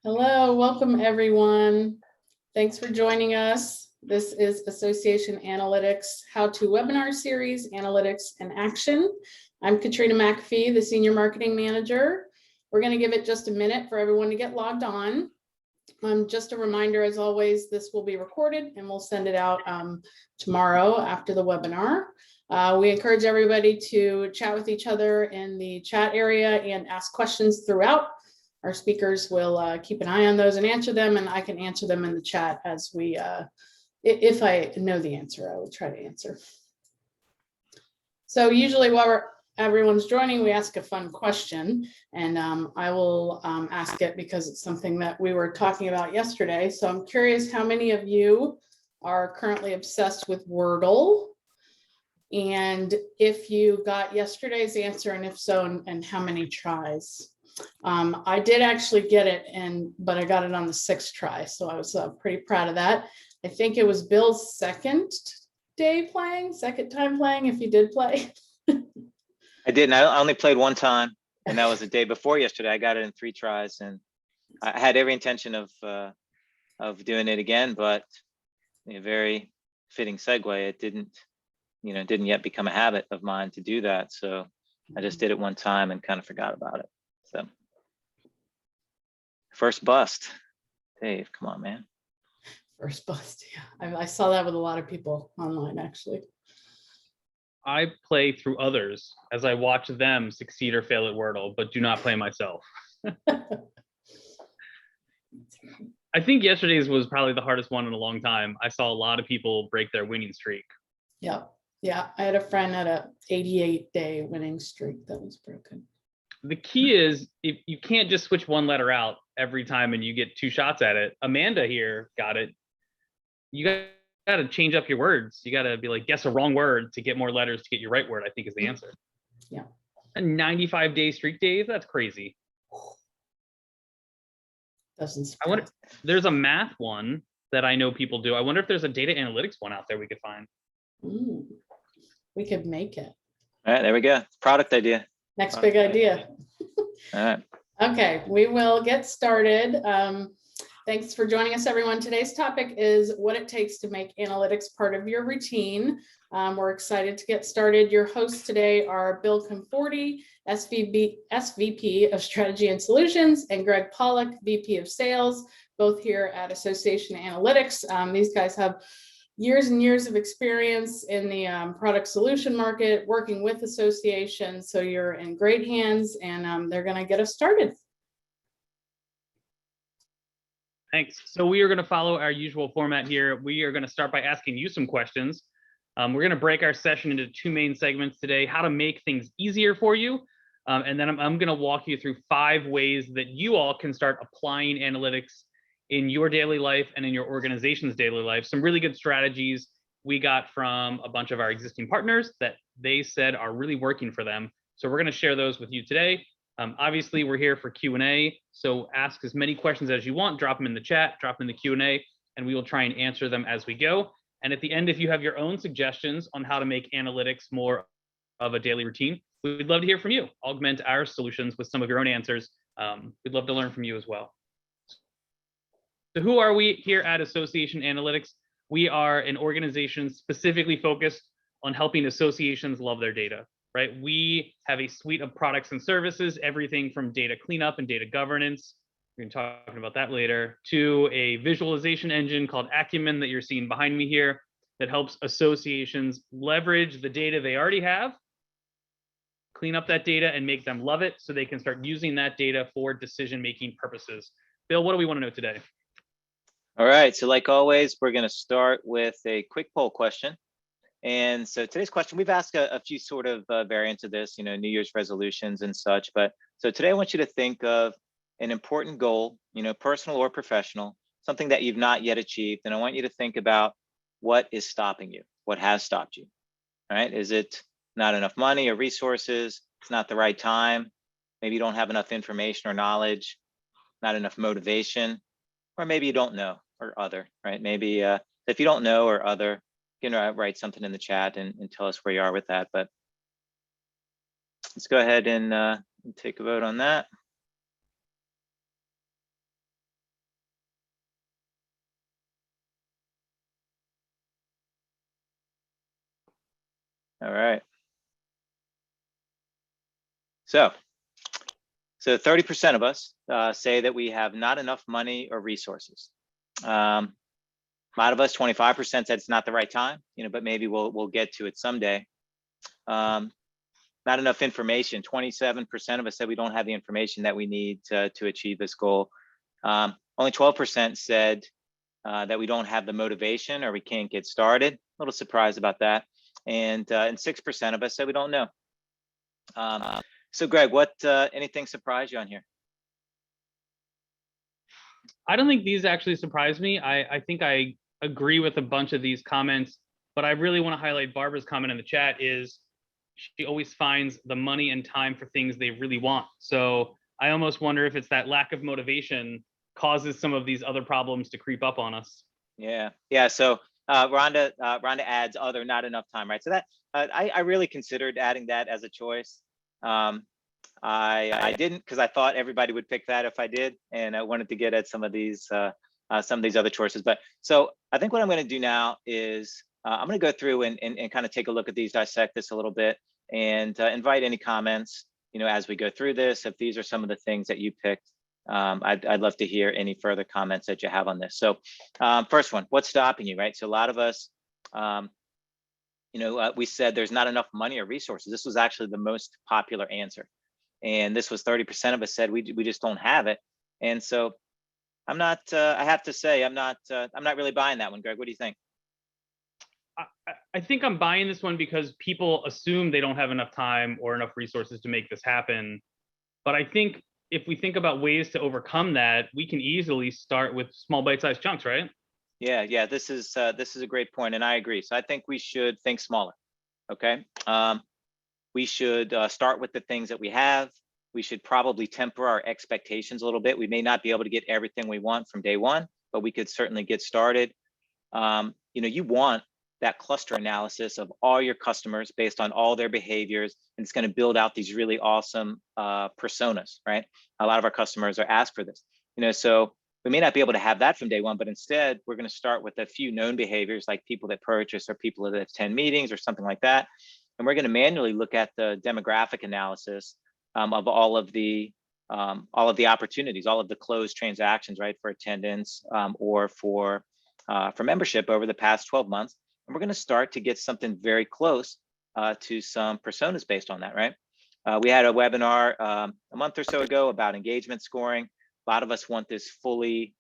Hello, welcome everyone. Thanks for joining us. This is Association Analytics How-To Webinar Series, Analytics in Action. I'm Katrina McAfee, the Senior Marketing Manager. We're going to give it just a minute for everyone to get logged on. Just a reminder, as always, this will be recorded and we'll send it out tomorrow after the webinar. We encourage everybody to chat with each other in the chat area and ask questions throughout. Our speakers will keep an eye on those and answer them, and I can answer them in the chat as we, if I know the answer, I will try to answer. So usually while everyone's joining, we ask a fun question, and I will ask it because it's something that we were talking about yesterday. So I'm curious how many of you are currently obsessed with Wordle, and if you got yesterday's answer, and if so, and how many tries. I did actually get it, but I got it on the 6th try, so I was pretty proud of that. I think it was Bill's second time playing, if you did play. I didn't. I only played one time, and that was the day before yesterday. I got it in 3 tries, and I had every intention of doing it again, but a very fitting segue. It didn't yet become a habit of mine to do that, so I just did it one time and kind of forgot about it. So, first bust, Dave. Come on, man. First bust. Yeah, I saw that with a lot of people online, actually. I play through others as I watch them succeed or fail at Wordle, but do not play myself. I think yesterday's was probably the hardest one in a long time. I saw a lot of people break their winning streak. Yeah. I had a friend at a 88-day winning streak that was broken. The key is if you can't just switch one letter out every time and you get 2 shots at it. Amanda here got it. You got to change up your words. You got to be like, guess a wrong word to get more letters to get your right word, I think is the answer. Yeah. A 95-day streak, Dave? That's crazy. There's a math one that I know people do. I wonder if there's a data analytics one out there we could find. Ooh, we could make it. All right, there we go. Product idea. Next big idea. All right. Okay, we will get started. Thanks for joining us, everyone. Today's topic is what it takes to make analytics part of your routine. We're excited to get started. Your hosts today are Bill Conforti, SVP of Strategy and Solutions, and Greg Pollock, VP of Sales, both here at Association Analytics. These guys have years and years of experience in the product solution market, working with associations. So you're in great hands, and they're going to get us started. Thanks. So we are going to follow our usual format here. We are going to start by asking you some questions. We're going to break our session into 2 main segments today: how to make things easier for you, and then I'm going to walk you through 5 ways that you all can start applying analytics in your daily life and in your organization's daily life. Some really good strategies we got from a bunch of our existing partners that they said are really working for them. So we're going to share those with you today. Obviously, we're here for Q&A, so ask as many questions as you want, drop them in the chat, drop them in the Q&A, and we will try and answer them as we go. And at the end, if you have your own suggestions on how to make analytics more of a daily routine, we'd love to hear from you. Augment our solutions with some of your own answers. We'd love to learn from you as well. So who are we here at Association Analytics? We are an organization specifically focused on helping associations love their data. Right? We have a suite of products and services, everything from data cleanup and data governance, we're going to be talking about that later, to a visualization engine called Acumen that you're seeing behind me here that helps associations leverage the data they already have, clean up that data and make them love it so they can start using that data for decision-making purposes. Bill, what do we want to know today? All right, so like always, we're going to start with a quick poll question. And so today's question, we've asked a few sort of variants of this, New Year's resolutions and such. But so today I want you to think of an important goal, personal or professional, something that you've not yet achieved. And I want you to think about what is stopping you, what has stopped you, all right? Is it not enough money or resources? It's not the right time. Maybe you don't have enough information or knowledge, not enough motivation, or maybe you don't know or other, right? Maybe if you don't know or other, you can write something in the chat and tell us where you are with that. But let's go ahead and take a vote on that. All right. So 30% of us say that we have not enough money or resources. A lot of us, 25% said it's not the right time, but maybe we'll get to it someday. Not enough information. 27% of us said we don't have the information that we need to achieve this goal. Only 12% said that we don't have the motivation or we can't get started. A little surprised about that. And 6% of us said we don't know. So Greg, what anything surprised you on here? I don't think these actually surprised me. I think I agree with a bunch of these comments, but I really want to highlight Barbara's comment in the chat is she always finds the money and time for things they really want. So I almost wonder if it's that lack of motivation causes some of these other problems to creep up on us. Yeah. So Rhonda adds other not enough time, right? So that I really considered adding that as a choice. I didn't, because I thought everybody would pick that if I did, and I wanted to get at some of these other choices. But so I think what I'm going to do now is I'm going to go through and kind of take a look at these, dissect this a little bit, and invite any comments, as we go through this. If these are some of the things that you picked, I'd love to hear any further comments that you have on this. So first one, what's stopping you, right? So a lot of us, we said there's not enough money or resources. This was actually the most popular answer. And this was 30% of us said we just don't have it. And so I'm not, I have to say, I'm not really buying that one. Greg, what do you think? I think I'm buying this one because people assume they don't have enough time or enough resources to make this happen. But I think if we think about ways to overcome that, we can easily start with small bite-sized chunks, right? Yeah, this is a great point, and I agree. So I think we should think smaller. Okay. We should start with the things that we have. We should probably temper our expectations a little bit. We may not be able to get everything we want from day one, but we could certainly get started. You want that cluster analysis of all your customers based on all their behaviors, and it's going to build out these really awesome personas, right? A lot of our customers are asked for this, so we may not be able to have that from day one, but instead we're going to start with a few known behaviors like people that purchase or people that attend meetings or something like that. And we're going to manually look at the demographic analysis of all of the opportunities, all of the closed transactions, right, for attendance or for membership over the past 12 months. And we're going to start to get something very close to some personas based on that, right? We had a webinar a month or so ago about engagement scoring. A lot of us want this fully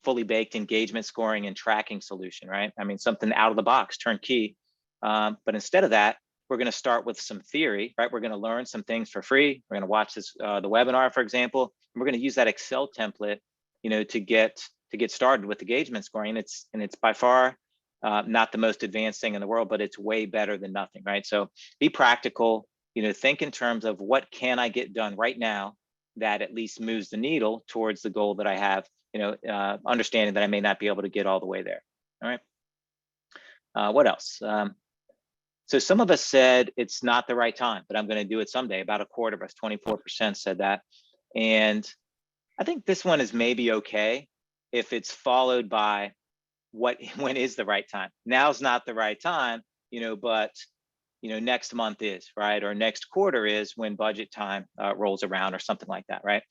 baked engagement scoring and tracking solution, right? I mean, something out of the box, turnkey. But instead of that, we're going to start with some theory, right? We're going to learn some things for free. We're going to watch this, the webinar, for example, and we're going to use that Excel template, to get started with engagement scoring. It's by far not the most advanced thing in the world, but it's way better than nothing, right? So be practical, think in terms of what can I get done right now that at least moves the needle towards the goal that I have, understanding that I may not be able to get all the way there. All right. What else? So some of us said it's not the right time, but I'm going to do it someday. About a quarter of us, 24% said that. And I think this one is maybe okay if it's followed by when is the right time. Now's not the right time, but next month is, right? Or next quarter is when budget time rolls around or something like that, right?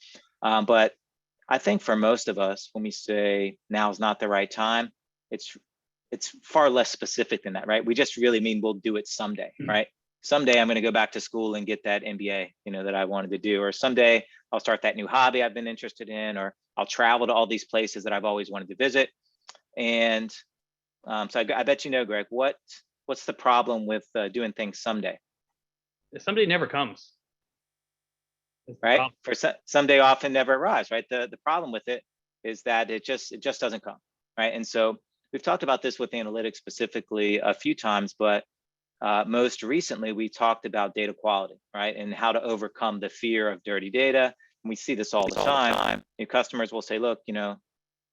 But I think for most of us, when we say now's not the right time, it's far less specific than that, right? We just really mean we'll do it someday, right? Someday I'm going to go back to school and get that MBA, that I wanted to do, or someday I'll start that new hobby I've been interested in, or I'll travel to all these places that I've always wanted to visit. And so I bet Greg, what's the problem with doing things someday? Someday never comes. Right? For someday often never arrives, right? The problem with it is that it just doesn't come, right? And so we've talked about this with analytics specifically a few times, but most recently we talked about data quality, right? And how to overcome the fear of dirty data. And we see this all the time. Your customers will say, look,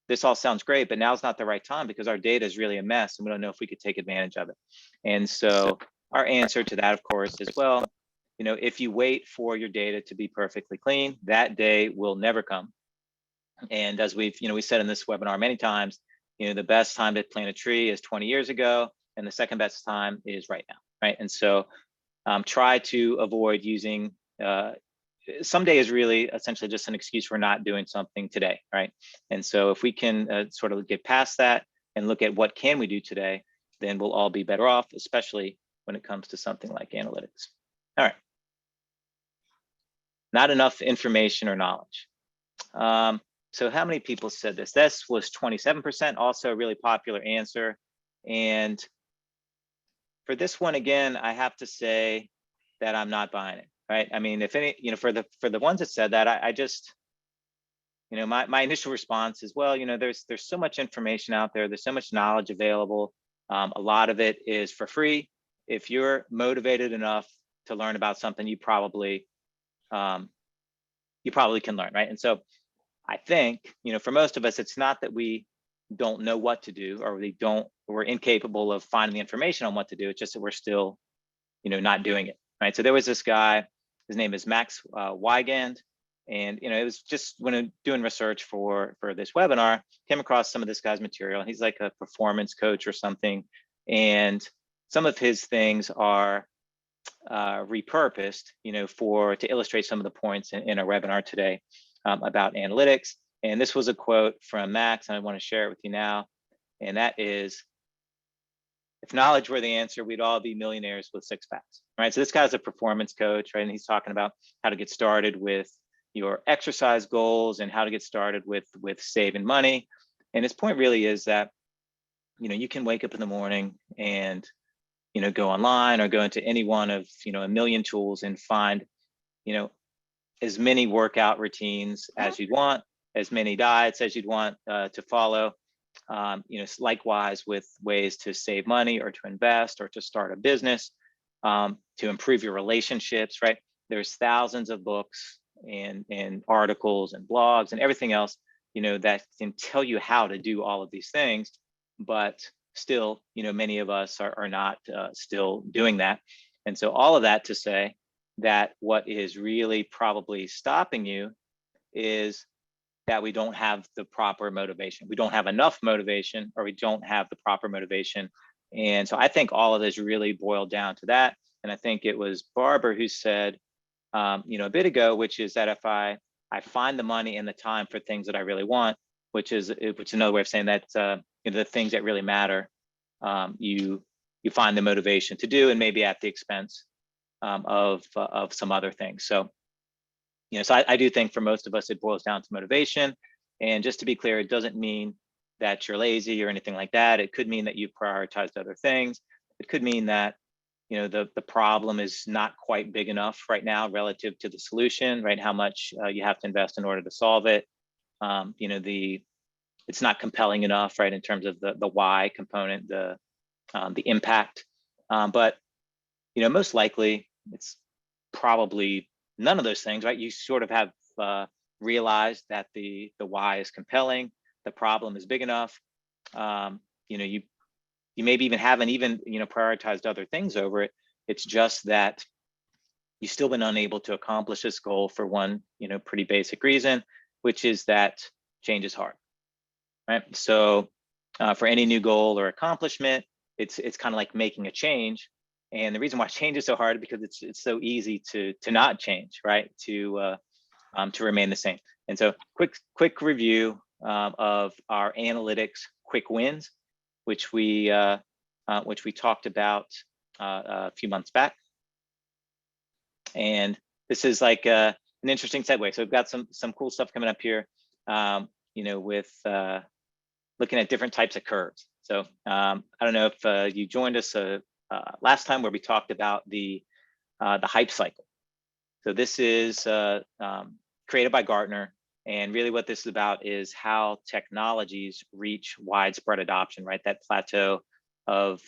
this all sounds great, but now's not the right time because our data is really a mess and we don't know if we could take advantage of it. And so our answer to that, of course, is, well, if you wait for your data to be perfectly clean, that day will never come. And as we said in this webinar many times, the best time to plant a tree is 20 years ago, and the second best time is right now, right? And so try to avoid using, someday is really essentially just an excuse for not doing something today, right? And so if we can sort of get past that and look at what can we do today, then we'll all be better off, especially when it comes to something like analytics. All right. Not enough information or knowledge. So how many people said this? This was 27%, also a really popular answer. And for this one, again, I have to say that I'm not buying it, right? I mean, if any, for the ones that said that, I just, my initial response is, well, there's so much information out there. There's so much knowledge available. A lot of it is for free. If you're motivated enough to learn about something, you probably can learn, right? And so I think, for most of us, it's not that we don't know what to do or we're incapable of finding the information on what to do. It's just that we're still, not doing it, right? So there was this guy, his name is Max Wygand. And, it was just when doing research for this webinar, came across some of this guy's material. He's like a performance coach or something. And some of his things are repurposed, to illustrate some of the points in our webinar today about analytics. And this was a quote from Max, and I want to share it with you now. And that is, if knowledge were the answer, we'd all be millionaires with six packs, right? So this guy's a performance coach, right? And he's talking about how to get started with your exercise goals and how to get started with saving money. And his point really is that, you can wake up in the morning and, go online or go into any one of, a million tools and find, as many workout routines as you'd want, as many diets as you'd want to follow. Likewise with ways to save money or to invest or to start a business, to improve your relationships, right? There's thousands of books and articles and blogs and everything else, that can tell you how to do all of these things, but still, many of us are not still doing that. And so all of that to say that what is really probably stopping you is that we don't have the proper motivation. We don't have enough motivation, or we don't have the proper motivation. And so I think all of this really boiled down to that. And I think it was Barbara who said, a bit ago, which is that if I find the money and the time for things that I really want, which is another way of saying that the things that really matter, you find the motivation to do, and maybe at the expense of some other things. So, so I do think for most of us, it boils down to motivation. And just to be clear, it doesn't mean that you're lazy or anything like that. It could mean that you've prioritized other things. It could mean that, the problem is not quite big enough right now relative to the solution, right? How much you have to invest in order to solve it. It's not compelling enough, right? In terms of the why component, the impact. But, most likely it's probably none of those things, right? You sort of have realized that the why is compelling, the problem is big enough. You maybe even haven't prioritized other things over it. It's just that you've still been unable to accomplish this goal for one, pretty basic reason, which is that change is hard, right? So for any new goal or accomplishment, it's kind of like making a change. And the reason why change is so hard is because it's so easy to not change, right? To remain the same. And so quick review of our analytics quick wins, which we talked about a few months back. And this is like an interesting segue. So we've got some cool stuff coming up here, with looking at different types of curves. So I don't know if you joined us last time where we talked about the hype cycle. So this is created by Gartner. And really what this is about is how technologies reach widespread adoption, right? That plateau of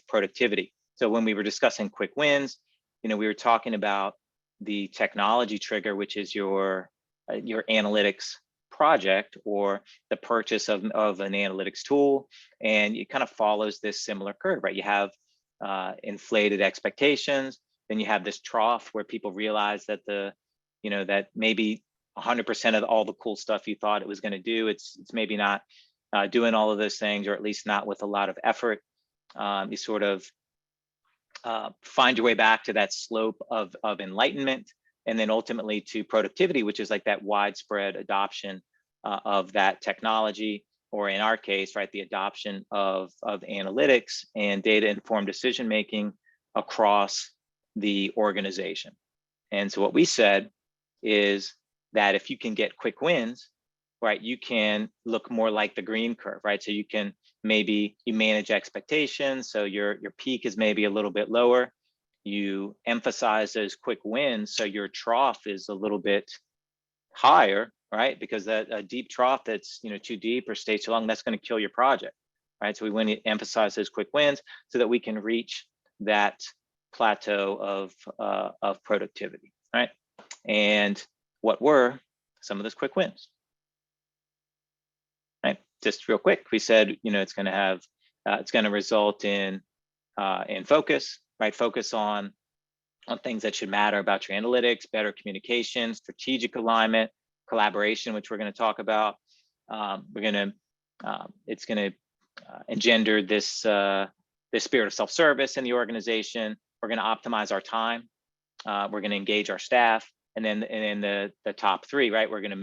productivity. So when we were discussing quick wins, we were talking about the technology trigger, which is your analytics project or the purchase of an analytics tool. And it kind of follows this similar curve, right? You have inflated expectations, Then you have this trough where people realize that that maybe 100% of all the cool stuff you thought it was going to do, it's maybe not doing all of those things, or at least not with a lot of effort. You sort of find your way back to that slope of enlightenment, and then ultimately to productivity, which is like that widespread adoption of that technology, or in our case, right, the adoption of analytics and data-informed decision-making across the organization. And so what we said is that if you can get quick wins, right, you can look more like the green curve, right? So you can maybe you manage expectations, so your peak is maybe a little bit lower. You emphasize those quick wins, so your trough is a little bit higher, right? Because a deep trough that's too deep or stays too long, that's going to kill your project, right? So we want to emphasize those quick wins so that we can reach that plateau of productivity, right? And what were some of those quick wins? Right, just real quick, we said it's going to result in focus, right? Focus on things that should matter about your analytics, better communication, strategic alignment, collaboration, which we're going to talk about. It's going to engender this spirit of self-service in the organization. We're going to optimize our time. We're going to engage our staff, and then the top three, right? We're going to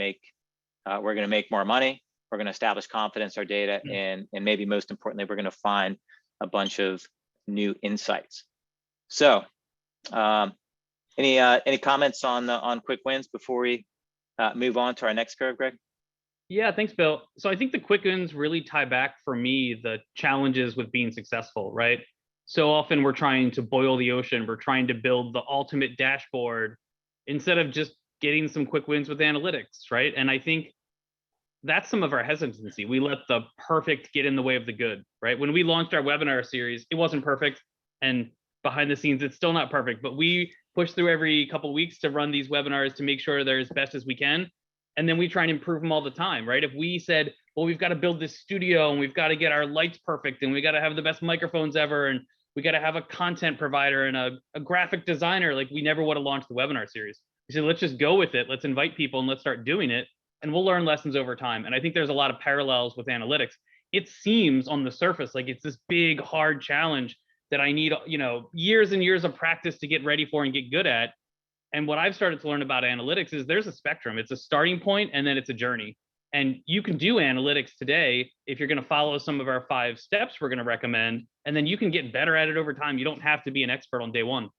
make more money. We're going to establish confidence in our data, and maybe most importantly, we're going to find a bunch of new insights. So, any comments on quick wins before we move on to our next curve, Greg? Yeah, thanks, Bill. So I think the quick wins really tie back for me the challenges with being successful, right? So often we're trying to boil the ocean. We're trying to build the ultimate dashboard instead of just getting some quick wins with analytics, right? And I think that's some of our hesitancy. We let the perfect get in the way of the good, right? When we launched our webinar series, it wasn't perfect. And behind the scenes, it's still not perfect, but we push through every couple of weeks to run these webinars to make sure they're as best as we can. And then we try and improve them all the time, right? If we said, well, we've got to build this studio and we've got to get our lights perfect and we got to have the best microphones ever and we got to have a content provider and a graphic designer, like we never would have launched the webinar series. We said, let's just go with it. Let's invite people and let's start doing it. And we'll learn lessons over time. And I think there's a lot of parallels with analytics. It seems on the surface like it's this big, hard challenge that I need, years and years of practice to get ready for and get good at. And what I've started to learn about analytics is there's a spectrum. It's a starting point and then it's a journey. And you can do analytics today if you're going to follow some of our 5 steps we're going to recommend, and then you can get better at it over time. You don't have to be an expert on day one.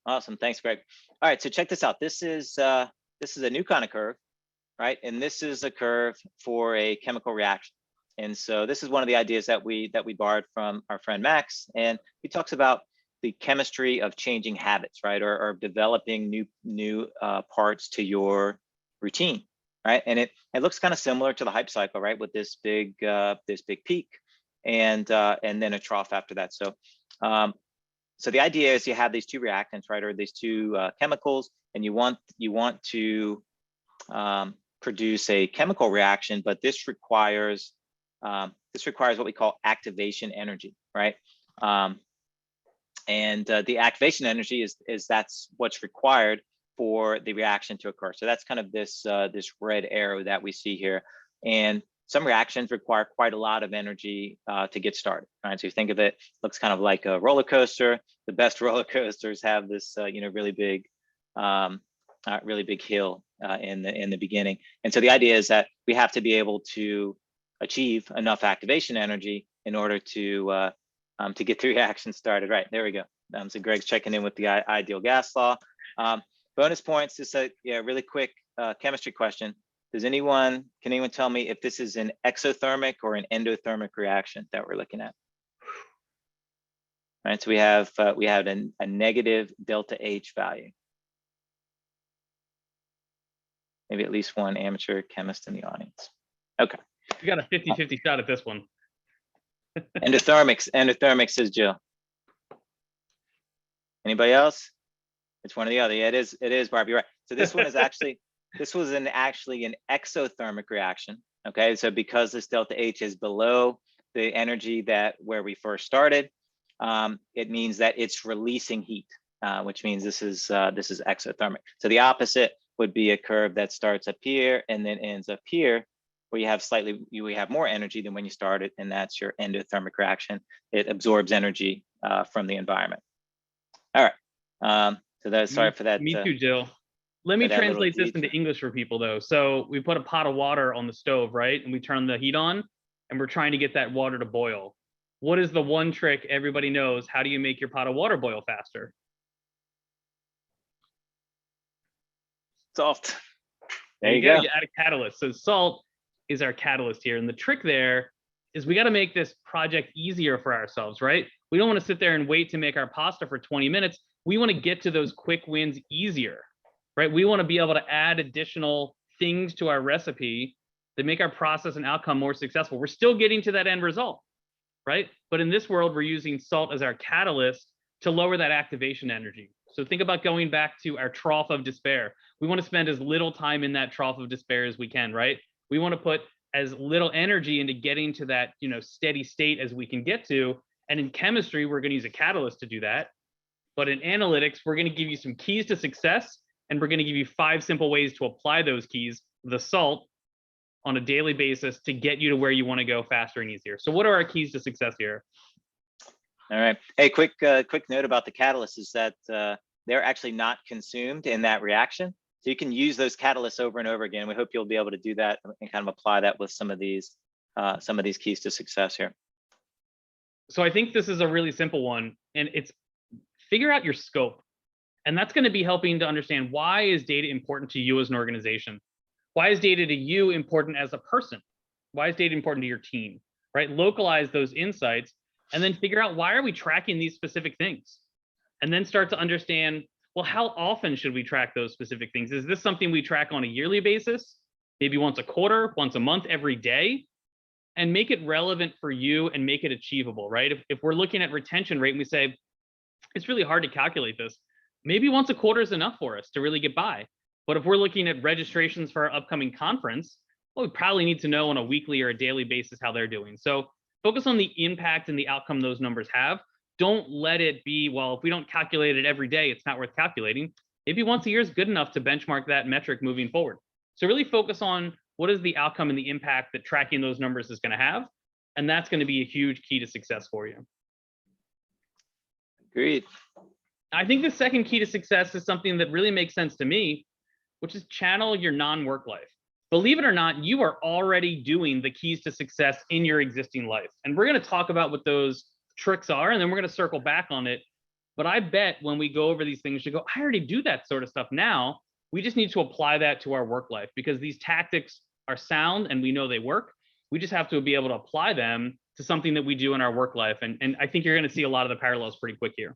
Awesome, thanks, Greg. All right, so check this out. This is a new kind of curve, right? And this is a curve for a chemical reaction. And so this is one of the ideas that we borrowed from our friend Max, and he talks about the chemistry of changing habits, right? Or developing new parts to your routine, right? And it looks kind of similar to the hype cycle, right? With this big peak, and then a trough after that. So so the idea is you have these 2 reactants, right? Or these 2 chemicals, and you want to produce a chemical reaction, but this requires what we call activation energy, right? And the activation energy is that's what's required for the reaction to occur. So that's kind of this red arrow that we see here. And some reactions require quite a lot of energy to get started, right? So you think of it, looks kind of like a roller coaster. The best roller coasters have this, really big hill in the beginning. And so the idea is that we have to be able to achieve enough activation energy in order to get the reaction started. Right, there we go. So Greg's checking in with the ideal gas law. Bonus points, just a really quick chemistry question. Can anyone tell me if this is an exothermic or an endothermic reaction that we're looking at? All right, so we have a negative delta H value. Maybe at least one amateur chemist in the audience. Okay. You got a 50-50 shot at this one. Endothermic, says Jill. Anybody else? It's one or the other. Yeah, it is, Barbie, right. So this one is actually, this was actually an exothermic reaction. Okay, so because this delta H is below the energy where we first started, it means that it's releasing heat, which means this is exothermic. So the opposite would be a curve that starts up here and then ends up here, where you have more energy than when you started, and that's your endothermic reaction. It absorbs energy from the environment. All right. So that's sorry for that. Me too, Jill. Let me translate this into detour. English for people though. So we put a pot of water on the stove, right? And we turn the heat on and we're trying to get that water to boil. What is the one trick everybody knows? How do you make your pot of water boil faster? Salt. There you go. You add a catalyst. So salt is our catalyst here. And the trick there is we got to make this project easier for ourselves, right? We don't want to sit there and wait to make our pasta for 20 minutes. We want to get to those quick wins easier, right? We want to be able to add additional things to our recipe that make our process and outcome more successful. We're still getting to that end result, right? But in this world, we're using salt as our catalyst to lower that activation energy. So think about going back to our trough of despair. We want to spend as little time in that trough of despair as we can, right? We want to put as little energy into getting to that, steady state as we can get to. And in chemistry, we're going to use a catalyst to do that. But in analytics, we're going to give you some keys to success, and we're going to give you 5 simple ways to apply those keys, the salt, on a daily basis to get you to where you want to go faster and easier. So what are our keys to success here? All right. Hey, quick note about the catalyst is that they're actually not consumed in that reaction. So you can use those catalysts over and over again. We hope you'll be able to do that and kind of apply that with some of these keys to success here. So I think this is a really simple one, and it's figure out your scope. And that's going to be helping to understand, why is data important to you as an organization? Why is data to you important as a person? Why is data important to your team, right? Localize those insights and then figure out, why are we tracking these specific things? And then start to understand, well, how often should we track those specific things? Is this something we track on a yearly basis? Maybe once a quarter, once a month, every day? And make it relevant for you and make it achievable, right? If we're looking at retention rate and we say, it's really hard to calculate this, maybe once a quarter is enough for us to really get by. But if we're looking at registrations for our upcoming conference, well, we probably need to know on a weekly or a daily basis how they're doing. So focus on the impact and the outcome those numbers have. Don't let it be, well, if we don't calculate it every day, it's not worth calculating. Maybe once a year is good enough to benchmark that metric moving forward. So really focus on what is the outcome and the impact that tracking those numbers is going to have. And that's going to be a huge key to success for you. Agreed. I think the second key to success is something that really makes sense to me, which is channel your non-work life. Believe it or not, you are already doing the keys to success in your existing life. And we're going to talk about what those tricks are, and then we're going to circle back on it. But I bet when we go over these things, you go, I already do that sort of stuff now. We just need to apply that to our work life, because these tactics are sound and we know they work. We just have to be able to apply them to something that we do in our work life. And I think you're going to see a lot of the parallels pretty quick here.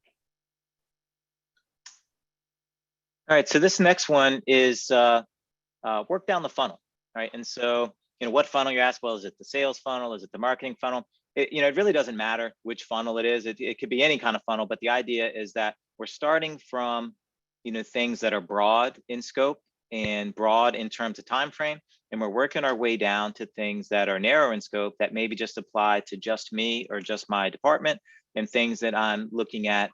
All right, so this next one is work down the funnel, right? And so, what funnel you ask? Well, is it the sales funnel? Is it the marketing funnel? It really doesn't matter which funnel it is. It could be any kind of funnel, but the idea is that we're starting from, things that are broad in scope and broad in terms of time frame, and we're working our way down to things that are narrow in scope that maybe just apply to just me or just my department, and things that I'm looking at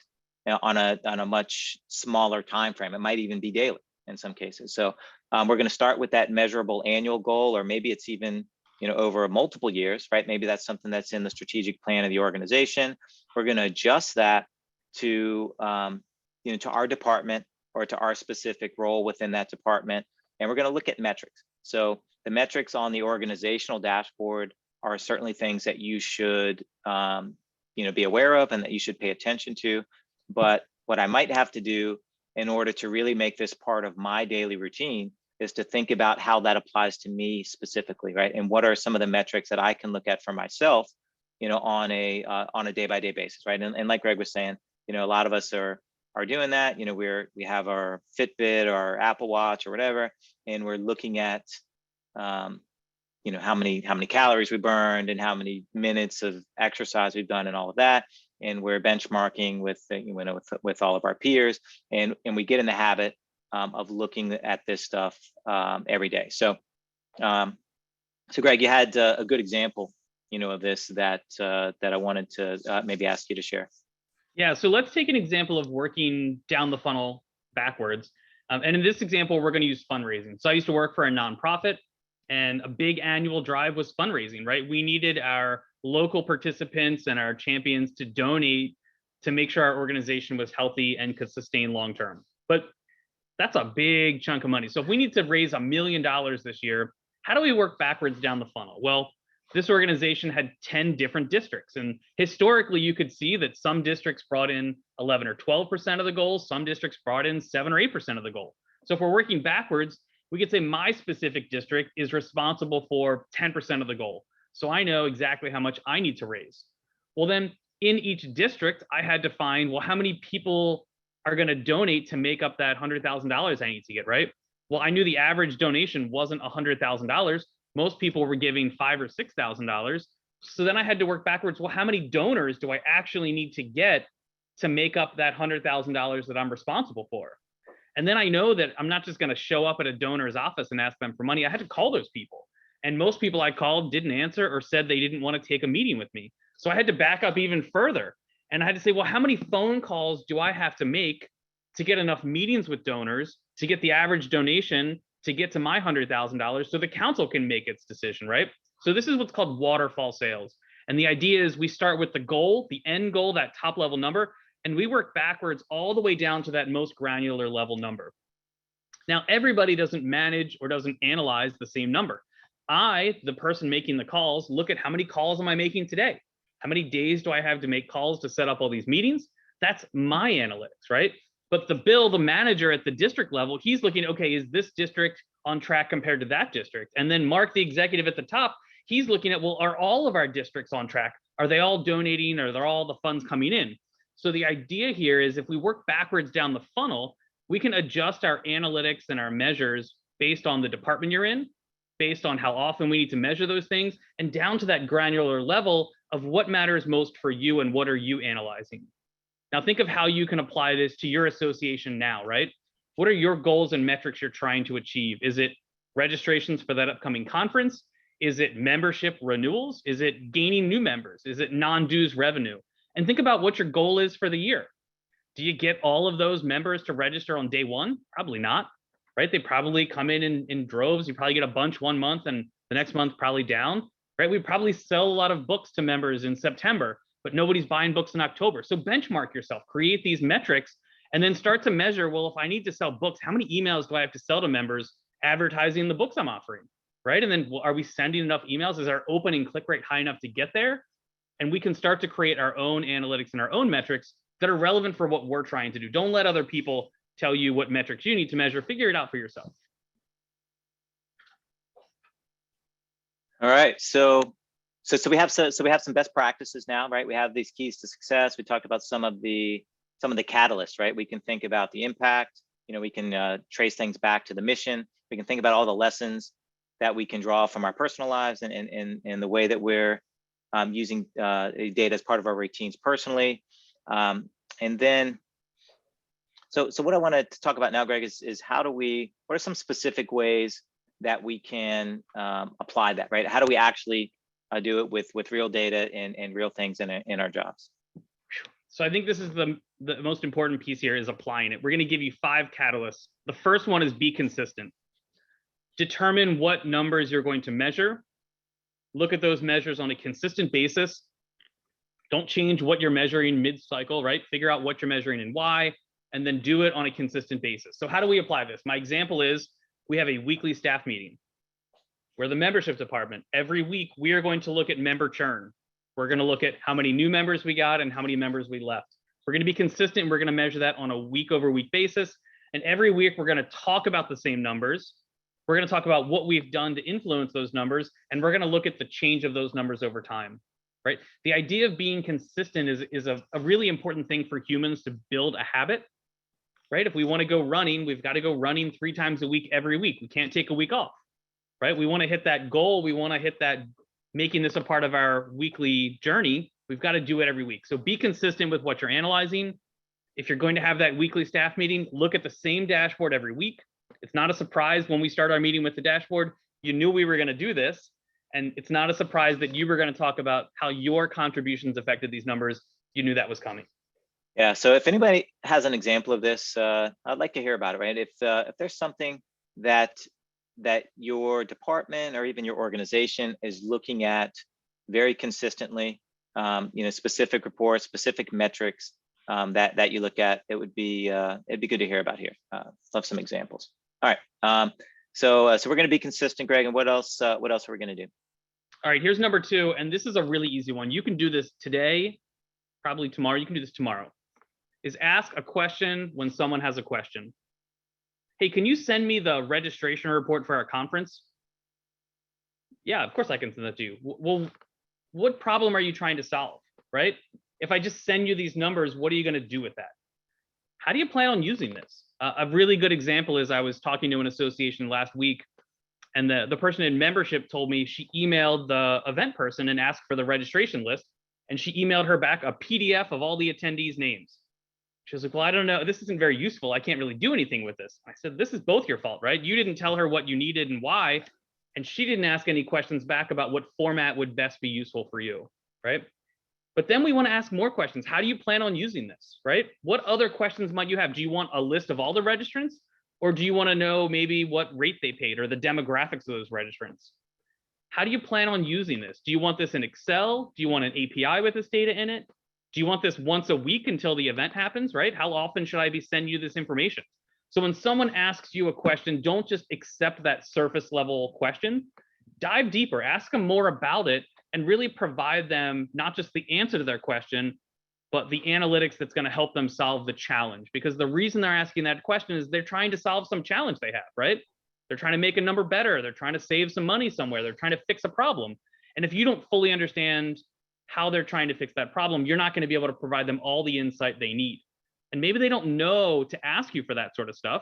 on a much smaller time frame. It might even be daily in some cases. So we're going to start with that measurable annual goal, or maybe it's even over multiple years, right? Maybe that's something that's in the strategic plan of the organization. We're going to adjust that to to our department or to our specific role within that department, and we're going to look at metrics. So the metrics on the organizational dashboard are certainly things that you should be aware of and that you should pay attention to. But what I might have to do in order to really make this part of my daily routine is to think about how that applies to me specifically, right? And what are some of the metrics that I can look at for myself, on a day-by-day basis, right? And like Greg was saying, a lot of us are doing that. We have our Fitbit or our Apple Watch or whatever, and we're looking at how many calories we burned and how many minutes of exercise we've done and all of that. And we're benchmarking with all of our peers, and we get in the habit of looking at this stuff every day. So Greg, you had a good example, of this that I wanted to maybe ask you to share. Yeah, so let's take an example of working down the funnel backwards. And in this example, we're going to use fundraising. So I used to work for a nonprofit, and a big annual drive was fundraising, right? We needed our local participants and our champions to donate to make sure our organization was healthy and could sustain long term. But that's a big chunk of money. So if we need to raise $1 million this year, how do we work backwards down the funnel? Well, this organization had 10 different districts. And historically, you could see that some districts brought in 11 or 12% of the goal. Some districts brought in 7 or 8% of the goal. So if we're working backwards, we could say my specific district is responsible for 10% of the goal. So I know exactly how much I need to raise. Well, then in each district, I had to find, well, how many people are going to donate to make up that $100,000 I need to get, right? Well, I knew the average donation wasn't $100,000. Most people were giving $5,000 or $6,000. So then I had to work backwards. Well, how many donors do I actually need to get to make up that $100,000 that I'm responsible for? And then I know that I'm not just going to show up at a donor's office and ask them for money. I had to call those people. And most people I called didn't answer or said they didn't want to take a meeting with me. So I had to back up even further. And I had to say, well, how many phone calls do I have to make to get enough meetings with donors to get the average donation to get to my $100,000 so the council can make its decision, right? So this is what's called waterfall sales. And the idea is we start with the goal, the end goal, that top level number, and we work backwards all the way down to that most granular level number. Now, everybody doesn't manage or doesn't analyze the same number. I, the person making the calls, look at how many calls am I making today? How many days do I have to make calls to set up all these meetings? That's my analytics, right? But the manager at the district level, he's looking, okay, is this district on track compared to that district? And then Mark, the executive at the top, he's looking at, well, are all of our districts on track? Are they all donating? Are there all the funds coming in? So the idea here is if we work backwards down the funnel, we can adjust our analytics and our measures based on the department you're in, based on how often we need to measure those things, and down to that granular level of what matters most for you and what are you analyzing. Now think of how you can apply this to your association now, right? What are your goals and metrics you're trying to achieve? Is it registrations for that upcoming conference? Is it membership renewals? Is it gaining new members? Is it non-dues revenue? And think about what your goal is for the year. Do you get all of those members to register on day one? Probably not, right? They probably come in droves. You probably get a bunch one month and the next month probably down, right? We probably sell a lot of books to members in September, but nobody's buying books in October. So benchmark yourself, create these metrics, and then start to measure, well, if I need to sell books, how many emails do I have to sell to members advertising the books I'm offering, right? And then well, are we sending enough emails? Is our open and click rate high enough to get there? And we can start to create our own analytics and our own metrics that are relevant for what we're trying to do. Don't let other people tell you what metrics you need to measure. Figure it out for yourself. All right, so we have some best practices now, right? We have these keys to success. We talked about some of the catalysts, right? We can think about the impact. You know, we can trace things back to the mission. We can think about all the lessons that we can draw from our personal lives and the way that we're using data as part of our routines personally. And then, so what I wanted to talk about now, Greg, is what are some specific ways that we can apply that, right? How do we actually do it with real data and real things in our jobs? So I think this is the most important piece here is applying it. We're going to give you 5 catalysts. The first one is be consistent. Determine what numbers you're going to measure. Look at those measures on a consistent basis. Don't change what you're measuring mid-cycle, right? Figure out what you're measuring and why, and then do it on a consistent basis. So how do we apply this? My example is we have a weekly staff meeting. We're the membership department. Every week, we are going to look at member churn. We're going to look at how many new members we got and how many members we left. We're going to be consistent. We're going to measure that on a week-over-week basis. And every week, we're going to talk about the same numbers. We're going to talk about what we've done to influence those numbers. And we're going to look at the change of those numbers over time, right? The idea of being consistent is a really important thing for humans to build a habit, right? If we want to go running, we've got to go running 3 times a week, every week. We can't take a week off, right? We want to hit that goal. We want to hit that, making this a part of our weekly journey. We've got to do it every week. So be consistent with what you're analyzing. If you're going to have that weekly staff meeting, look at the same dashboard every week. It's not a surprise when we start our meeting with the dashboard. You knew we were going to do this. And it's not a surprise that you were going to talk about how your contributions affected these numbers. You knew that was coming. Yeah, so if anybody has an example of this, I'd like to hear about it, right? If there's something that your department or even your organization is looking at very consistently, specific reports, specific metrics that you look at, it'd be good to hear about here. Love some examples. All right, so we're going to be consistent, Greg, and what else are we going to do? All right, here's number 2, and this is a really easy one. You can do this today, probably tomorrow. You can do this tomorrow. Is ask a question when someone has a question. Hey, can you send me the registration report for our conference? Yeah, of course I can send that to you. Well, what problem are you trying to solve, right? If I just send you these numbers, what are you going to do with that? How do you plan on using this? A really good example is I was talking to an association last week, and the person in membership told me she emailed the event person and asked for the registration list, and she emailed her back a PDF of all the attendees' names. She was like, well, I don't know. This isn't very useful. I can't really do anything with this. I said, this is both your fault, right? You didn't tell her what you needed and why, and she didn't ask any questions back about what format would best be useful for you, right? But then we want to ask more questions. How do you plan on using this, right? What other questions might you have? Do you want a list of all the registrants? Or do you want to know maybe what rate they paid or the demographics of those registrants? How do you plan on using this? Do you want this in Excel? Do you want an API with this data in it? Do you want this once a week until the event happens, right? How often should I be sending you this information? So when someone asks you a question, don't just accept that surface level question. Dive deeper, ask them more about it, and really provide them not just the answer to their question, but the analytics that's going to help them solve the challenge. Because the reason they're asking that question is they're trying to solve some challenge they have, right? They're trying to make a number better. They're trying to save some money somewhere. They're trying to fix a problem. And if you don't fully understand how they're trying to fix that problem, you're not going to be able to provide them all the insight they need. And maybe they don't know to ask you for that sort of stuff,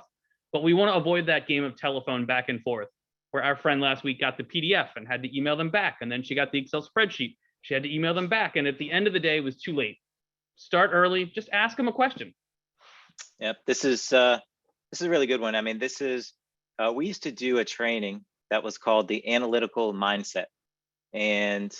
but we want to avoid that game of telephone back and forth, where our friend last week got the PDF and had to email them back. And then she got the Excel spreadsheet. She had to email them back. And at the end of the day, it was too late. Start early, just ask them a question. Yep, this is a really good one. I mean, this is, we used to do a training that was called the analytical mindset. And,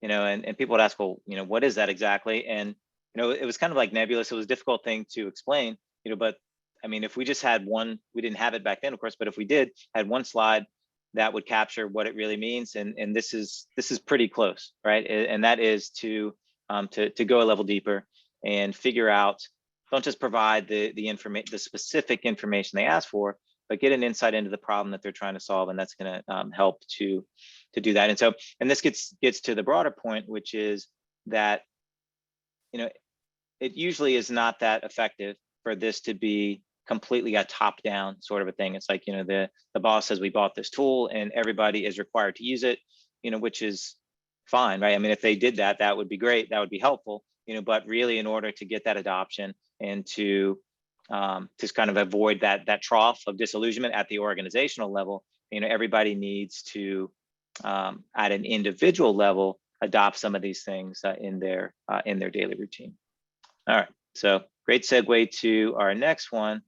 and people would ask, well, what is that exactly? And, it was kind of like nebulous. It was a difficult thing to explain, but I mean, if we just had one, we didn't have it back then, of course, but if we had one slide that would capture what it really means. And this is pretty close, right? And that is to go a level deeper and figure out, don't just provide the specific information they ask for, but get an insight into the problem that they're trying to solve. And that's going to help to do that. And so, and this gets to the broader point, which is that, it usually is not that effective for this to be completely a top-down sort of a thing. It's like, the boss says we bought this tool and everybody is required to use it, which is fine, right? I mean, if they did that, that would be great. That would be helpful, but really in order to get that adoption and to just kind of avoid that trough of disillusionment at the organizational level, everybody needs to, at an individual level, adopt some of these things in their daily routine. All right, so great segue to our next one.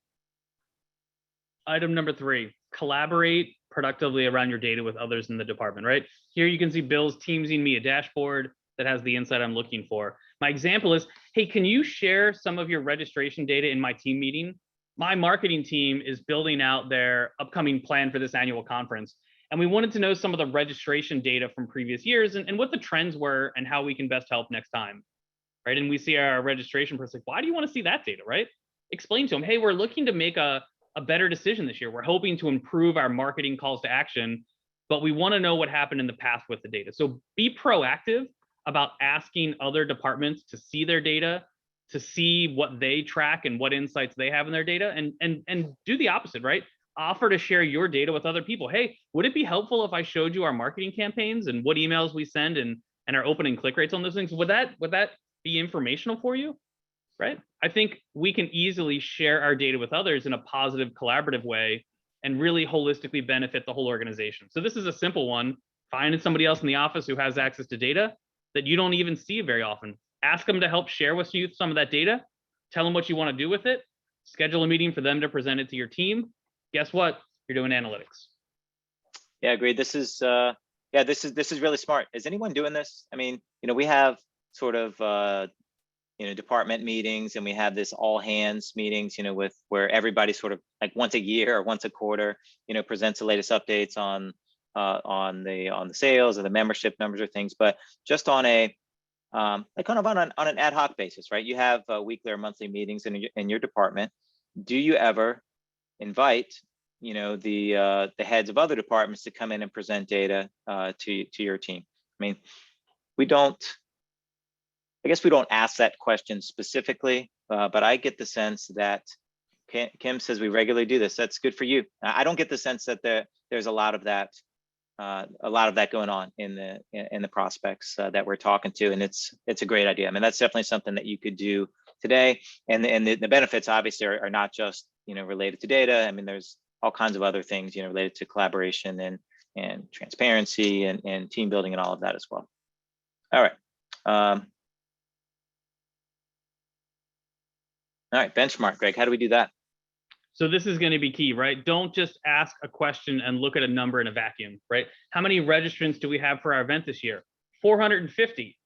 Item number 3, collaborate productively around your data with others in the department, right? Here you can see Bill's teamsing me a dashboard that has the insight I'm looking for. My example is, hey, can you share some of your registration data in my team meeting? My marketing team is building out their upcoming plan for this annual conference. And we wanted to know some of the registration data from previous years and what the trends were and how we can best help next time. Right. And we see our registration person like, why do you want to see that data? Right. Explain to them, hey, we're looking to make a better decision this year. We're hoping to improve our marketing calls to action, but we want to know what happened in the past with the data. So be proactive about asking other departments to see their data, to see what they track and what insights they have in their data, and do the opposite, right? Offer to share your data with other people. Hey, would it be helpful if I showed you our marketing campaigns and what emails we send and our open and click rates on those things? Would that be informational for you, right? I think we can easily share our data with others in a positive, collaborative way and really holistically benefit the whole organization. So this is a simple one. Find somebody else in the office who has access to data that you don't even see very often. Ask them to help share with you some of that data. Tell them what you want to do with it. Schedule a meeting for them to present it to your team. Guess what? You're doing analytics. Yeah, agreed. This is this is really smart. Is anyone doing this? I mean, we have sort of department meetings, and we have this all hands meetings, with where everybody sort of like once a year or once a quarter, presents the latest updates on the sales or the membership numbers or things, but just on a like kind of on an ad hoc basis, right? You have weekly or monthly meetings in your department. Do you ever invite, the heads of other departments to come in and present data to your team? I mean, I guess we don't ask that question specifically, but I get the sense that Kim says we regularly do this. That's good for you. I don't get the sense that there's a lot of that going on in the prospects that we're talking to, and it's a great idea. I mean, that's definitely something that you could do today, and the benefits obviously are not just related to data. I mean, there's all kinds of other things related to collaboration and transparency and team building and all of that as well. All right. All right, benchmark, Greg, how do we do that? So this is going to be key, right? Don't just ask a question and look at a number in a vacuum, right? How many registrants do we have for our event this year? 450.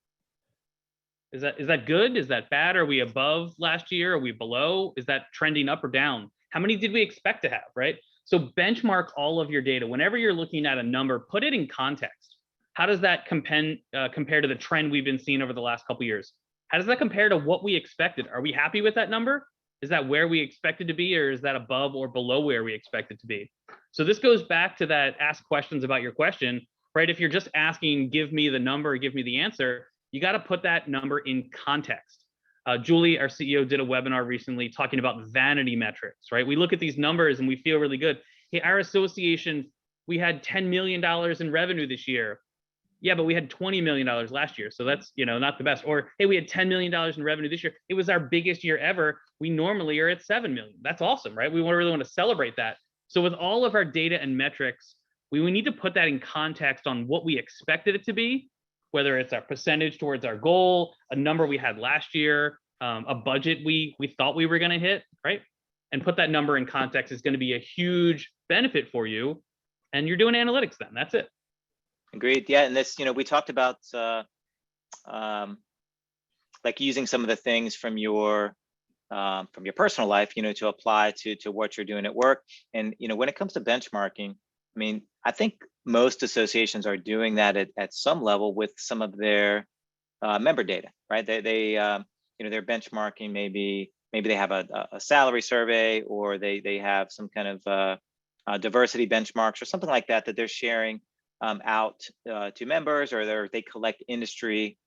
Is that good? Is that bad? Are we above last year? Are we below? Is that trending up or down? How many did we expect to have, right? So benchmark all of your data. Whenever you're looking at a number, put it in context. How does that compare to the trend we've been seeing over the last couple of years? How does that compare to what we expected? Are we happy with that number? Is that where we expected to be, or is that above or below where we expected to be? So this goes back to that ask questions about your question, right? If you're just asking, give me the number, give me the answer, you got to put that number in context. Julie, our CEO, did a webinar recently talking about vanity metrics, right? We look at these numbers and we feel really good. Hey, our association, we had $10 million in revenue this year. Yeah, but we had $20 million last year. So that's, not the best. Or, hey, we had $10 million in revenue this year. It was our biggest year ever. We normally are at 7 million. That's awesome, right? We really want to celebrate that. So with all of our data and metrics, we need to put that in context on what we expected it to be, whether it's our percentage towards our goal, a number we had last year, a budget we thought we were going to hit, right? And put that number in context is going to be a huge benefit for you. And you're doing analytics then. That's it. Agreed. Yeah, and this, we talked about like using some of the things from your personal life, to apply to what you're doing at work. And when it comes to benchmarking, I mean, I think most associations are doing that at some level with some of their member data, right? They're benchmarking. Maybe they have a salary survey, or they have some kind of diversity benchmarks or something like that they're sharing out to members, or they collect industry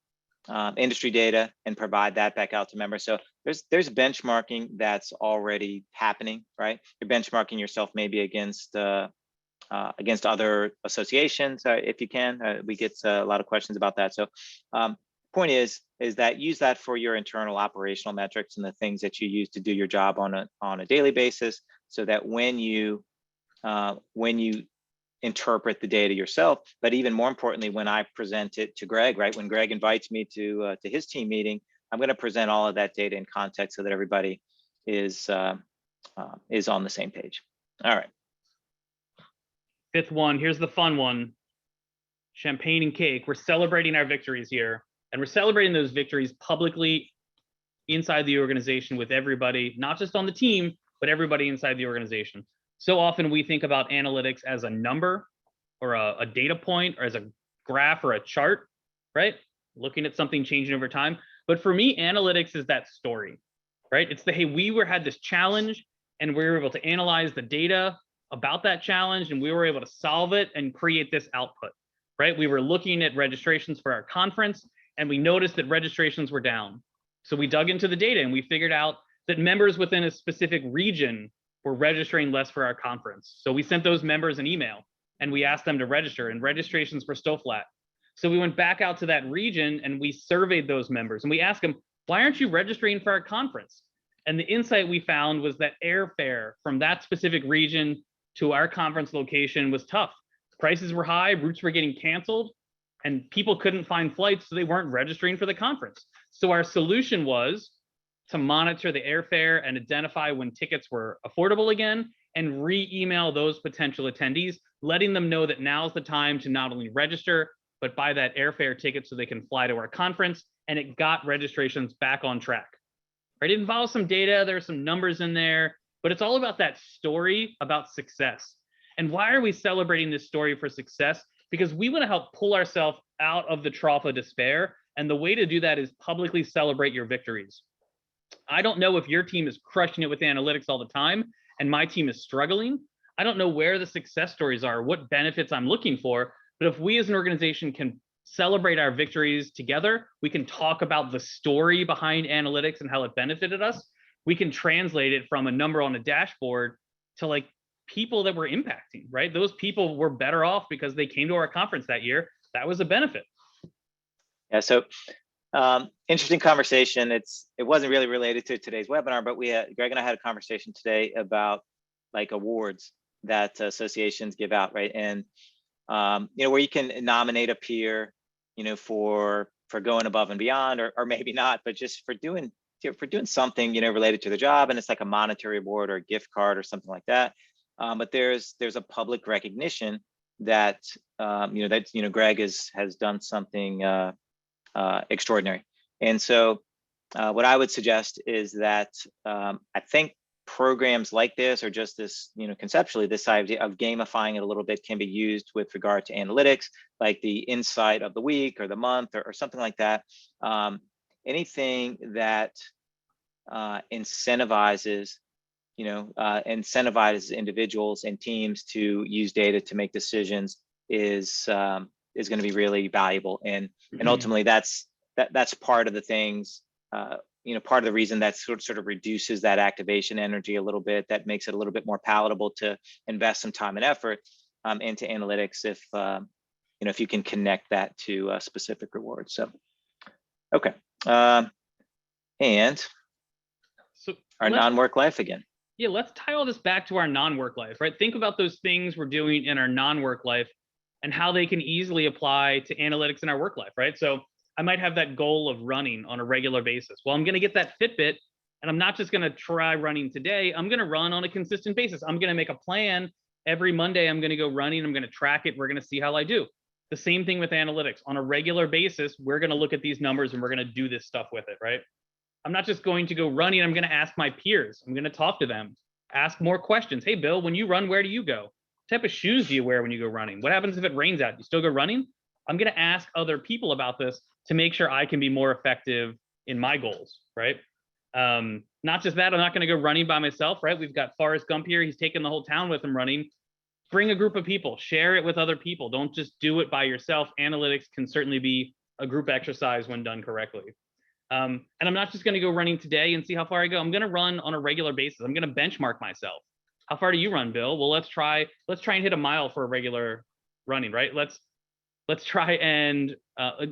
data and provide that back out to members. So there's benchmarking that's already happening, right? You're benchmarking yourself maybe against other associations, if you can. We get a lot of questions about that. So point is that use that for your internal operational metrics and the things that you use to do your job on a daily basis, so that when you interpret the data yourself, but even more importantly, when I present it to Greg, right? When Greg invites me to his team meeting, I'm going to present all of that data in context so that everybody is on the same page. All right. Fifth one, here's the fun one. Champagne and cake. We're celebrating our victories here, and we're celebrating those victories publicly inside the organization with everybody, not just on the team, but everybody inside the organization. So often we think about analytics as a number or a data point, or as a graph or a chart, right? Looking at something changing over time. But for me, analytics is that story, right? It's hey, we had this challenge and we were able to analyze the data about that challenge, and we were able to solve it and create this output, right? We were looking at registrations for our conference, and we noticed that registrations were down. So we dug into the data and we figured out that members within a specific region were registering less for our conference. So we sent those members an email and we asked them to register, and registrations were still flat. So we went back out to that region and we surveyed those members and we asked them, why aren't you registering for our conference? And the insight we found was that airfare from that specific region to our conference location was tough. Prices were high, routes were getting canceled, and people couldn't find flights, so they weren't registering for the conference. So our solution was to monitor the airfare and identify when tickets were affordable again, and re-email those potential attendees, letting them know that now's the time to not only register, but buy that airfare ticket so they can fly to our conference and it got registrations back on track. Right? It involves some data, there's some numbers in there, but it's all about that story about success. And why are we celebrating this story for success? Because we want to help pull ourselves out of the trough of despair. And the way to do that is publicly celebrate your victories. I don't know if your team is crushing it with analytics all the time and my team is struggling. I don't know where the success stories are, what benefits I'm looking for. But if we as an organization can celebrate our victories together, we can talk about the story behind analytics and how it benefited us. We can translate it from a number on a dashboard to like people that we're impacting, right? Those people were better off because they came to our conference that year. That was a benefit. Yeah, so interesting conversation. It wasn't really related to today's webinar, but Greg and I had a conversation today about like awards that associations give out, right? And where you can nominate a peer, for going above and beyond, or maybe not, but just for doing something, related to the job, and it's like a monetary award or a gift card or something like that. But there's a public recognition that Greg has done something extraordinary. And so what I would suggest is that I think programs like this, or just this, conceptually, this idea of gamifying it a little bit can be used with regard to analytics, like the insight of the week or the month or something like that. Anything that incentivizes individuals and teams to use data to make decisions is going to be really valuable. And ultimately that's part of the things, part of the reason that sort of reduces that activation energy a little bit, that makes it a little bit more palatable to invest some time and effort into analytics if you can connect that to specific rewards. So, okay. And so our non-work life again. Yeah, let's tie all this back to our non-work life, right? Think about those things we're doing in our non-work life and how they can easily apply to analytics in our work life, right? So I might have that goal of running on a regular basis. Well, I'm going to get that Fitbit, and I'm not just going to try running today. I'm going to run on a consistent basis. I'm going to make a plan. Every Monday, I'm going to go running. I'm going to track it. We're going to see how I do. The same thing with analytics. On a regular basis, we're going to look at these numbers and we're going to do this stuff with it, right? I'm not just going to go running. I'm going to ask my peers. I'm going to talk to them, ask more questions. Hey, Bill, when you run, where do you go? What type of shoes do you wear when you go running? What happens if it rains out? You still go running? I'm going to ask other people about this to make sure I can be more effective in my goals, right? Not just that, I'm not going to go running by myself, right? We've got Forrest Gump here. He's taking the whole town with him running. Bring a group of people, share it with other people. Don't just do it by yourself. Analytics can certainly be a group exercise when done correctly. And I'm not just going to go running today and see how far I go. I'm going to run on a regular basis. I'm going to benchmark myself. How far do you run, Bill? Well, let's try and hit a mile for a regular running, right? Let's try and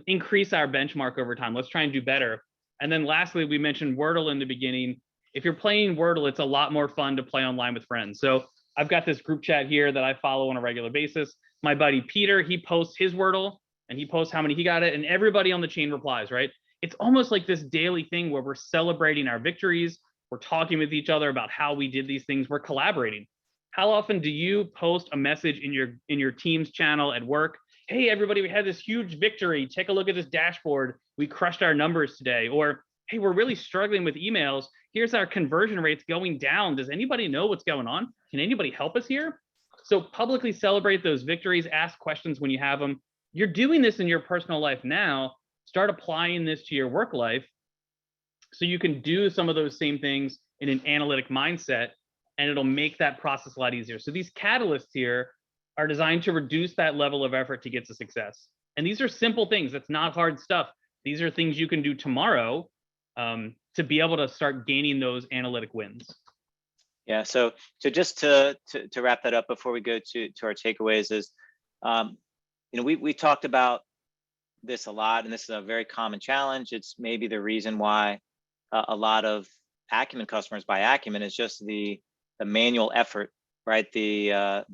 increase our benchmark over time. Let's try and do better. And then lastly, we mentioned Wordle in the beginning. If you're playing Wordle, it's a lot more fun to play online with friends. So I've got this group chat here that I follow on a regular basis. My buddy Peter, he posts his Wordle and he posts how many he got it, and everybody on the chain replies, right? It's almost like this daily thing where we're celebrating our victories. We're talking with each other about how we did these things. We're collaborating. How often do you post a message in your team's channel at work? Hey, everybody, we had this huge victory. Take a look at this dashboard. We crushed our numbers today. Or, hey, we're really struggling with emails. Here's our conversion rates going down. Does anybody know what's going on? Can anybody help us here? So publicly celebrate those victories. Ask questions when you have them. You're doing this in your personal life now. Start applying this to your work life so you can do some of those same things in an analytic mindset, and it'll make that process a lot easier. So these catalysts here are designed to reduce that level of effort to get to success. And these are simple things. That's not hard stuff. These are things you can do tomorrow to be able to start gaining those analytic wins. Yeah, so just to wrap that up before we go to our takeaways is, we talked about this a lot, and this is a very common challenge. It's maybe the reason why a lot of Acumen customers buy Acumen is just the manual effort, right? The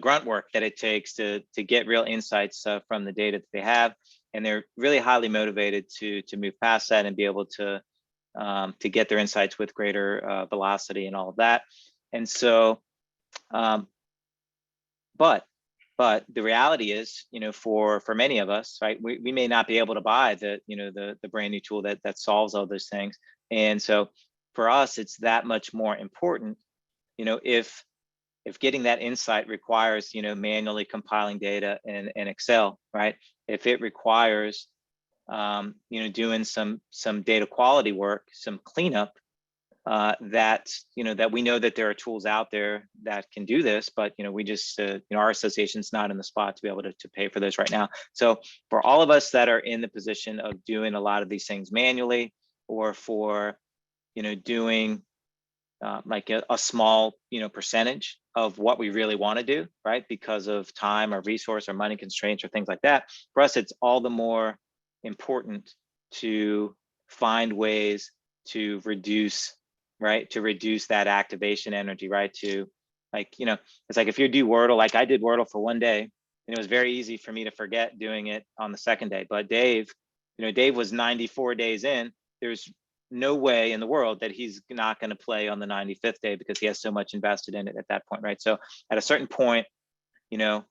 grunt work that it takes to get real insights from the data that they have, and they're really highly motivated to move past that and be able to get their insights with greater velocity and all of that. And so, but But the reality is, for many of us, right, we may not be able to buy the brand new tool that solves all those things. And so for us, it's that much more important, if getting that insight requires, manually compiling data in Excel, right? If it requires, doing some data quality work, some cleanup, that we know that there are tools out there that can do this, but we just our association's not in the spot to be able to pay for this right now. So for all of us that are in the position of doing a lot of these things manually, or for doing like a small percentage of what we really want to do, right, because of time or resource or money constraints or things like that, for us it's all the more important to find ways to reduce, right, to reduce that activation energy, right, to it's like if you do Wordle, like I did Wordle for one day, and it was very easy for me to forget doing it on the second day. But Dave, Dave was 94 days in. There's no way in the world that he's not going to play on the 95th day because he has so much invested in it at that point, right? So at a certain point,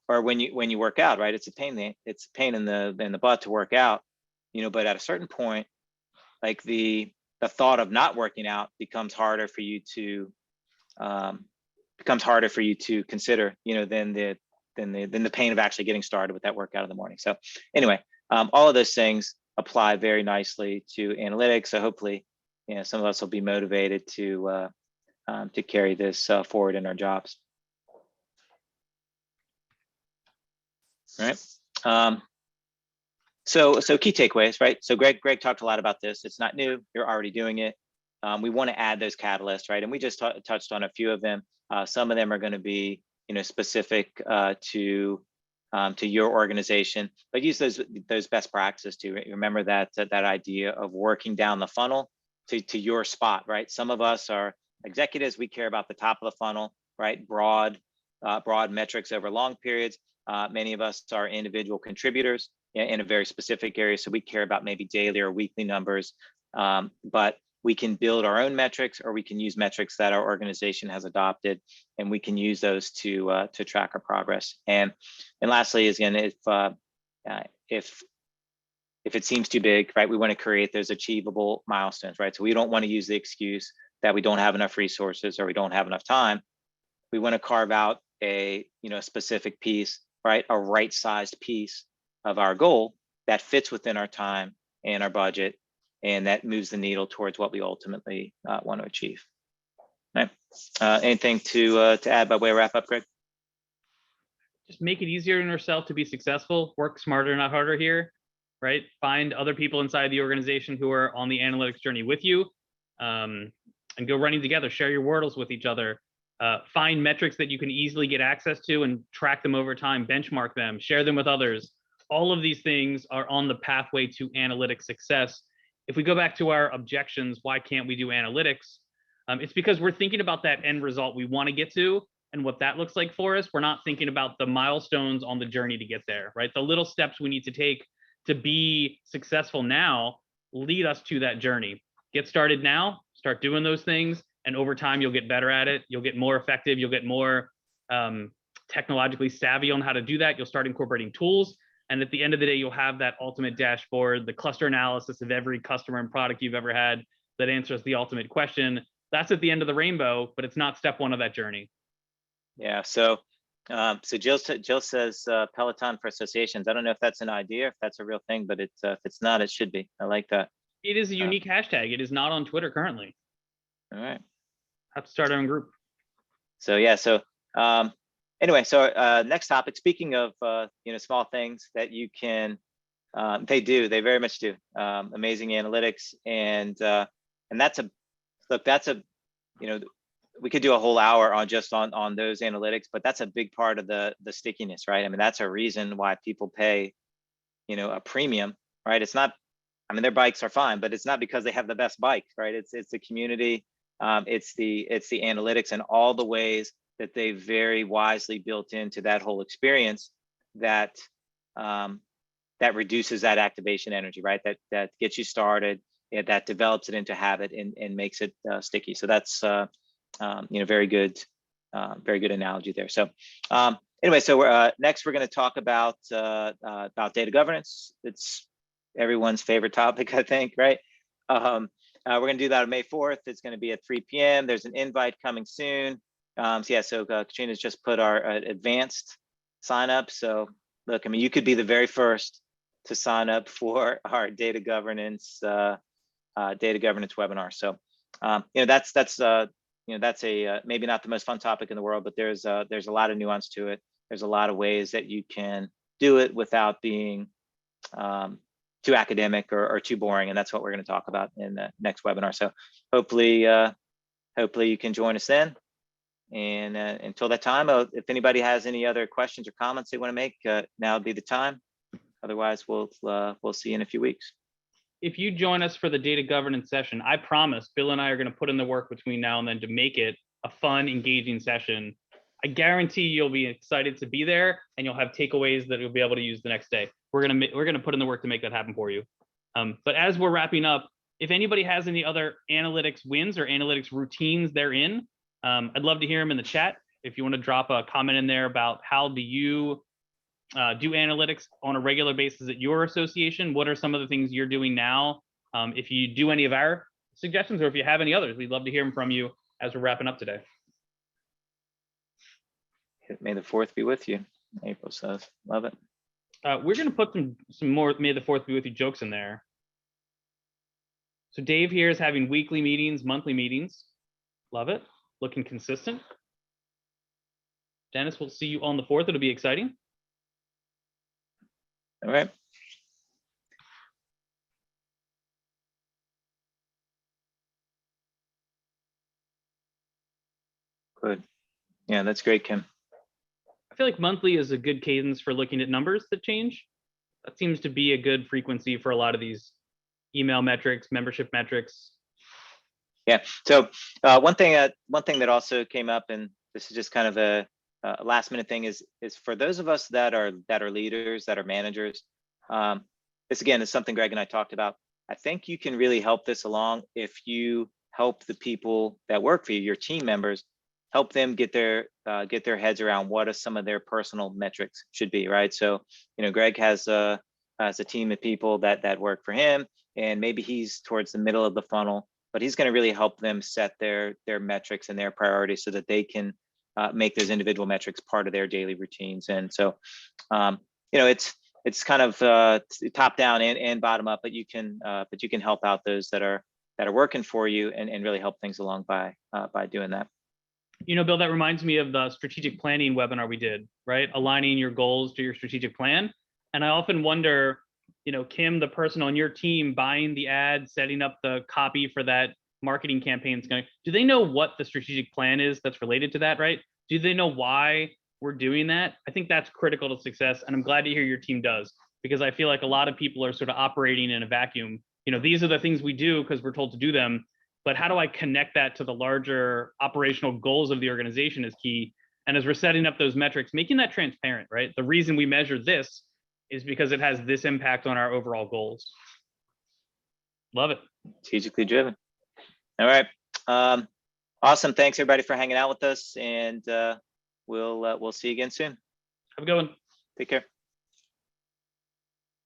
or when you work out, right, it's a pain in the butt to work out, but at a certain point, like the thought of not working out becomes harder for you to consider, than the pain of actually getting started with that workout in the morning. So anyway, all of those things apply very nicely to analytics. So hopefully, some of us will be motivated to carry this forward in our jobs. All right. So key takeaways, right? So Greg talked a lot about this. It's not new. You're already doing it. We want to add those catalysts, right? And we just touched on a few of them. Some of them are going to be, specific to your organization, but use those best practices too. Right? Remember that idea of working down the funnel to your spot, right? Some of us are executives. We care about the top of the funnel, right? Broad metrics over long periods. Many of us are individual contributors in a very specific area, so we care about maybe daily or weekly numbers. But we can build our own metrics, or we can use metrics that our organization has adopted, and we can use those to track our progress. And lastly, is again, if it seems too big, right, we want to create those achievable milestones, right? So we don't want to use the excuse that we don't have enough resources or we don't have enough time. We want to carve out a specific piece, right, a right-sized piece of our goal that fits within our time and our budget, and that moves the needle towards what we ultimately want to achieve. Right. Anything to add by way of wrap up, Greg? Just make it easier on yourself to be successful. Work smarter, not harder here, right? Find other people inside the organization who are on the analytics journey with you, and go running together. Share your Wordles with each other. Find metrics that you can easily get access to and track them over time, benchmark them, share them with others. All of these things are on the pathway to analytics success. If we go back to our objections, why can't we do analytics? It's because we're thinking about that end result we want to get to and what that looks like for us. We're not thinking about the milestones on the journey to get there, right? The little steps we need to take to be successful now lead us to that journey. Get started now, start doing those things, and over time you'll get better at it. You'll get more effective. You'll get more technologically savvy on how to do that. You'll start incorporating tools. And at the end of the day, you'll have that ultimate dashboard, the cluster analysis of every customer and product you've ever had that answers the ultimate question. That's at the end of the rainbow, but it's not step one of that journey. Yeah. So Jill says Peloton for associations. I don't know if that's an idea, if that's a real thing, but if it's not, it should be. I like that. It is a unique hashtag. It is not on Twitter currently. All right. Have to start our own group. So yeah. So anyway, so next topic. Speaking of small things that you can, they very much do amazing analytics, and that's we could do a whole hour on just on those analytics, but that's a big part of the stickiness, right? I mean, that's a reason why people pay a premium, right? It's not, I mean, their bikes are fine, but it's not because they have the best bike, right? It's the community, it's the analytics and all the ways that they very wisely built into that whole experience that reduces that activation energy, right? That gets you started, that develops it into habit and makes it sticky. So that's very good analogy there. So Anyway, so next we're going to talk about data governance. It's everyone's favorite topic, I think, right? We're going to do that on May 4th. It's going to be at 3 p.m. There's an invite coming soon. So Katrina's just put our advanced sign up. So look, I mean, you could be the very first to sign up for our data governance webinar. So that's a maybe not the most fun topic in the world, but there's a lot of nuance to it. There's a lot of ways that you can do it without being too academic or too boring, and that's what we're going to talk about in the next webinar. So hopefully you can join us then. And until that time, if anybody has any other questions or comments they want to make, now would be the time. Otherwise, we'll see you in a few weeks. If you join us for the data governance session, I promise Bill and I are going to put in the work between now and then to make it a fun, engaging session. I guarantee you'll be excited to be there, and you'll have takeaways that you'll be able to use the next day. We're gonna put in the work to make that happen for you. But as we're wrapping up, if anybody has any other analytics wins or analytics routines they're in, I'd love to hear them in the chat. If you want to drop a comment in there about how do you do analytics on a regular basis at your association, what are some of the things you're doing now? If you do any of our suggestions, or if you have any others, we'd love to hear them from you as we're wrapping up today. May the 4th be with you, April says. Love it. We're going to put some more May the 4th be with you jokes in there. So Dave here is having weekly meetings, monthly meetings. Love it. Looking consistent. Dennis, we'll see you on the 4th. It'll be exciting. All right. Good. Yeah, that's great, Kim. I feel like monthly is a good cadence for looking at numbers that change. That seems to be a good frequency for a lot of these email metrics, membership metrics. Yeah. So one thing that also came up, and this is just kind of a last minute thing, is for those of us that are leaders, that are managers. This again is something Greg and I talked about. I think you can really help this along if you help the people that work for you, your team members, help them get their heads around what are some of their personal metrics should be, right? So, Greg has a team of people that work for him, and maybe he's towards the middle of the funnel, but he's going to really help them set their metrics and their priorities so that they can make those individual metrics part of their daily routines. And so, it's kind of top down and bottom up, but you can help out those that are working for you and really help things along by doing that. Bill, that reminds me of the strategic planning webinar we did, right? Aligning your goals to your strategic plan. And I often wonder, Kim, the person on your team buying the ad, setting up the copy for that marketing campaign, do they know what the strategic plan is that's related to that, right? Do they know why we're doing that? I think that's critical to success. And I'm glad to hear your team does, because I feel like a lot of people are sort of operating in a vacuum. These are the things we do because we're told to do them. But how do I connect that to the larger operational goals of the organization is key. And as we're setting up those metrics, making that transparent, right? The reason we measure this is because it has this impact on our overall goals. Love it. Strategically driven. All right. Awesome. Thanks everybody for hanging out with us, and we'll see you again soon. Have a good one. Take care.